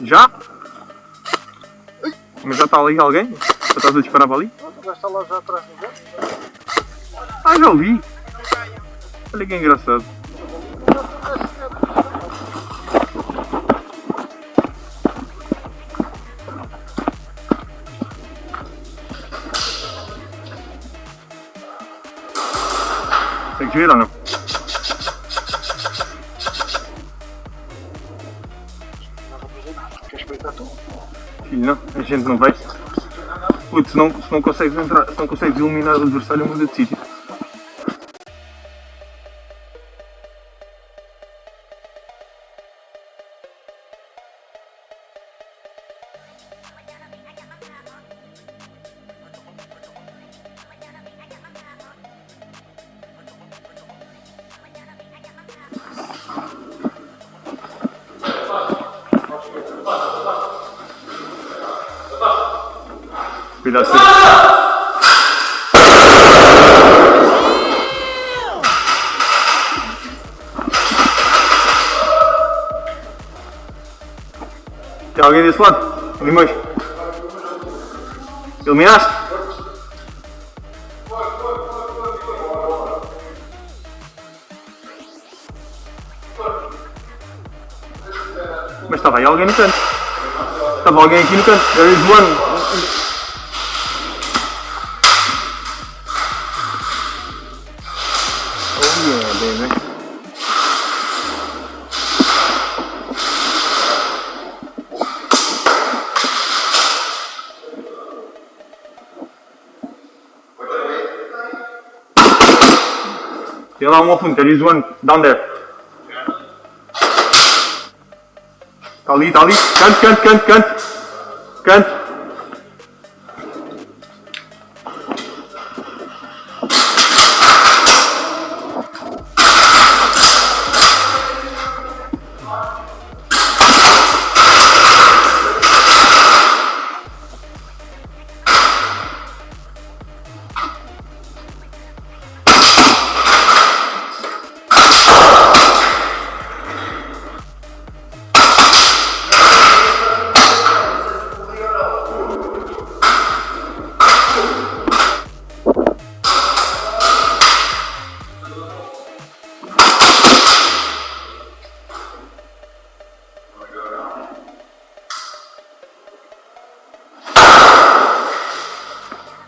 Já? Mas já está ali alguém? Já estás a disparar para ali? O gajo está lá já atrás do gajo. Ah, já ouvi! Olha que engraçado. Tem que ver ou não? Quer espreitar tu? Filho, não, a gente não vai. Putz, se não consegues entrar, se não consegues eliminar o adversário, muda de sítio. Cuidado, Sérgio. Tem alguém desse lado? Ali mais. Eliminaste? Mas estava aí alguém no canto. Estava alguém aqui no canto. There is one. Tem lá um ao fundo, there is one down there. Está ali, está ali. Canto.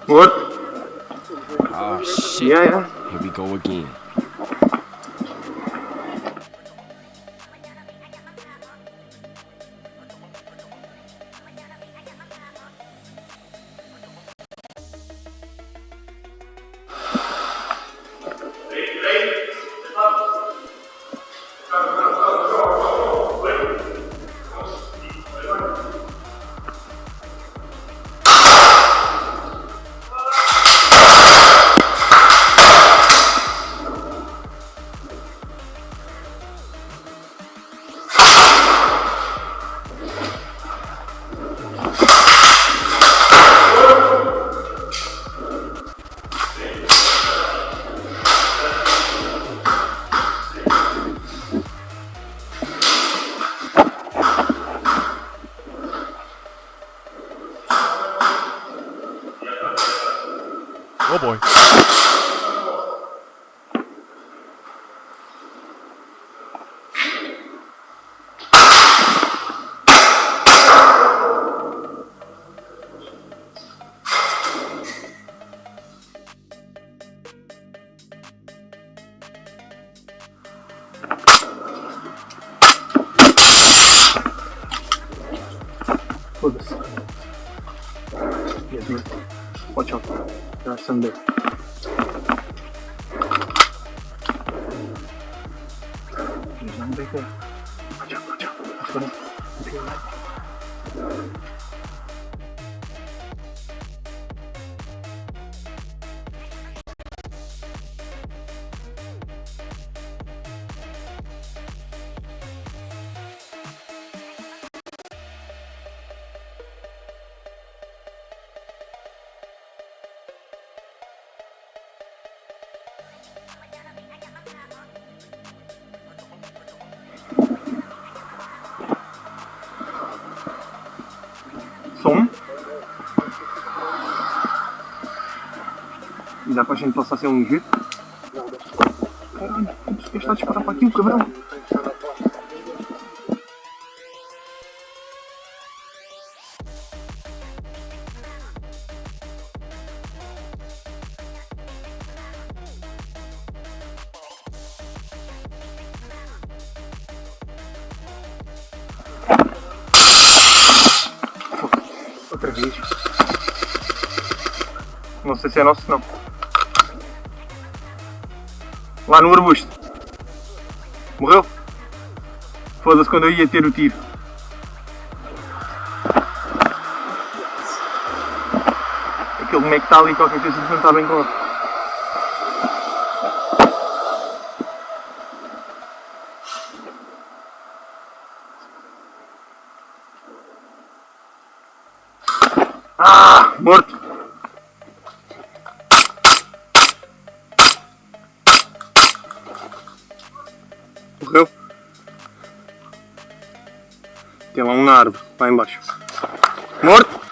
What? Oh shit. Yeah. Here we go again. Oh boy. Foda-se. Yes, man. Watch out. There are some there. There's one back there. Watch out. That's what I'm feeling like. dá para a gente passar sem um ligeiro? Caralho, este está a disparar para aqui o cabrão. Outra vez. Não sei se é nosso não. Lá no arbusto. Morreu? Foda-se quando eu ia ter o tiro. Aquele boneco que está ali, qualquer coisa que não está bem com ele. Ah! Morto! Morreu? Tem lá um na árvore, lá embaixo. Morto?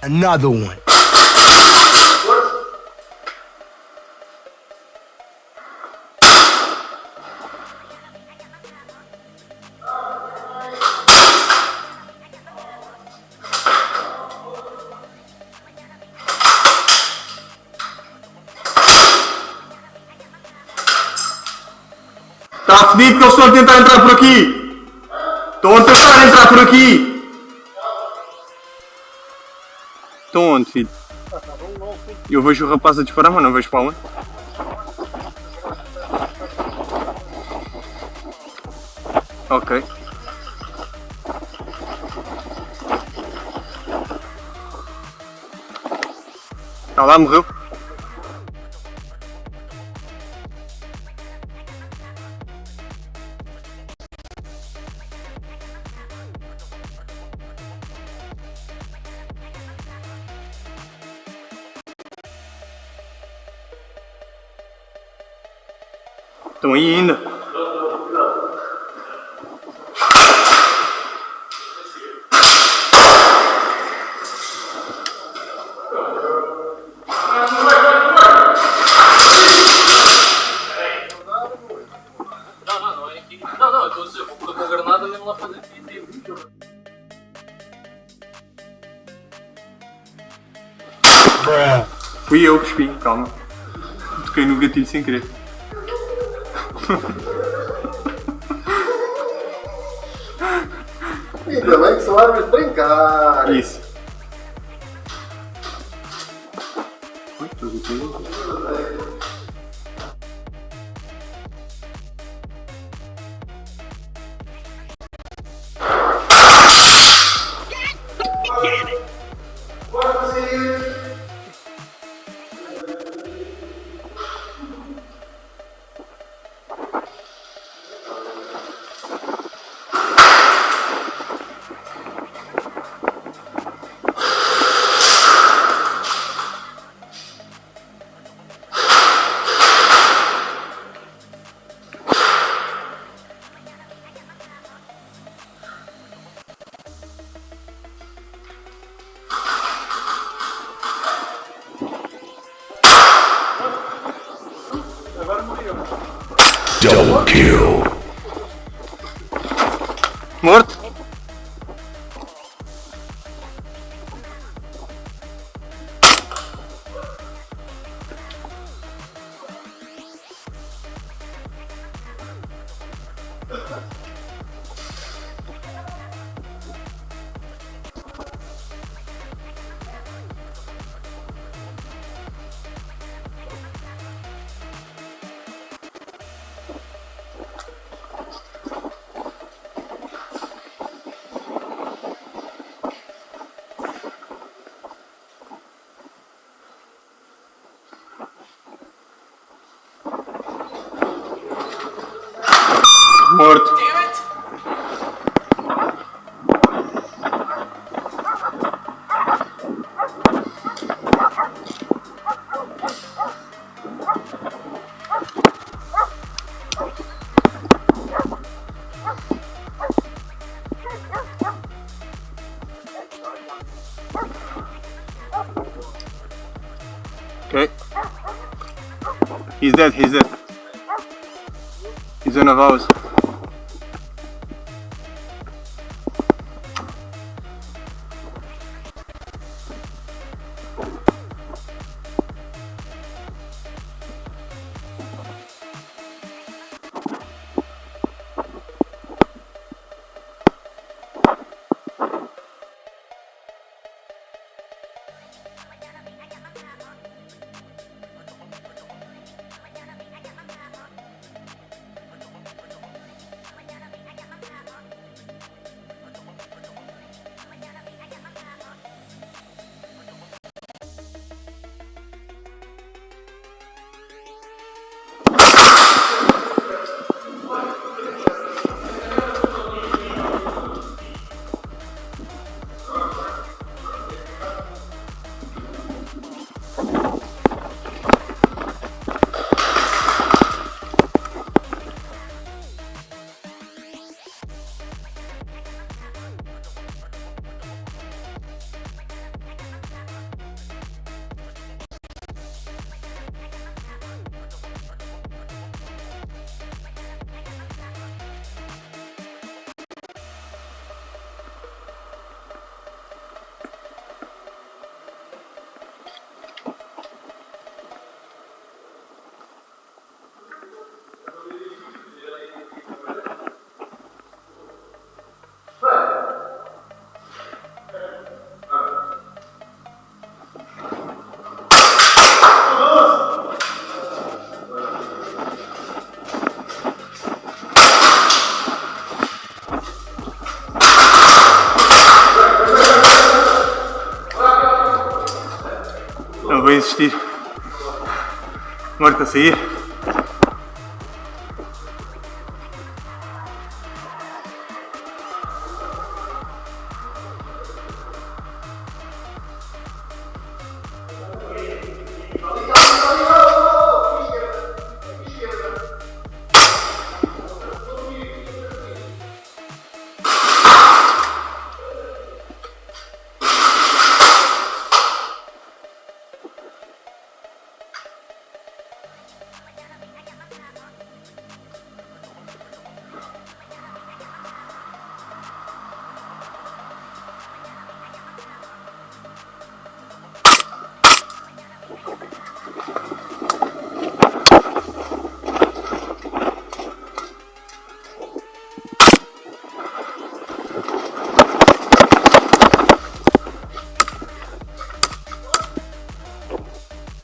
Another one. Está fedido que eles estão a tentar entrar por aqui! Estão a tentar entrar por aqui! Estão onde, filho? Eu vejo o rapaz a disparar, mas não vejo para onde. Ok. Está lá, morreu. Estão aí ainda. Não é aqui. Não, eu estou a dizer, vou pôr uma granada mesmo lá para dentro e tiro. Fui eu que espi, calma. Toquei no gatilho sem querer. Ainda bem que são armas de brincar. Isso. Ui, estou aqui. Double kill. Morto? Mort. Okay. He's dead, he's dead. He's one of ours. Não vou insistir. Morto a sair.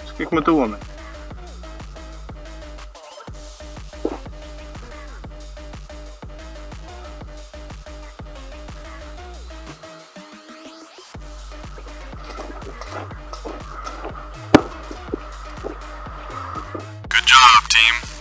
O que é que matou o homem? Good job, team.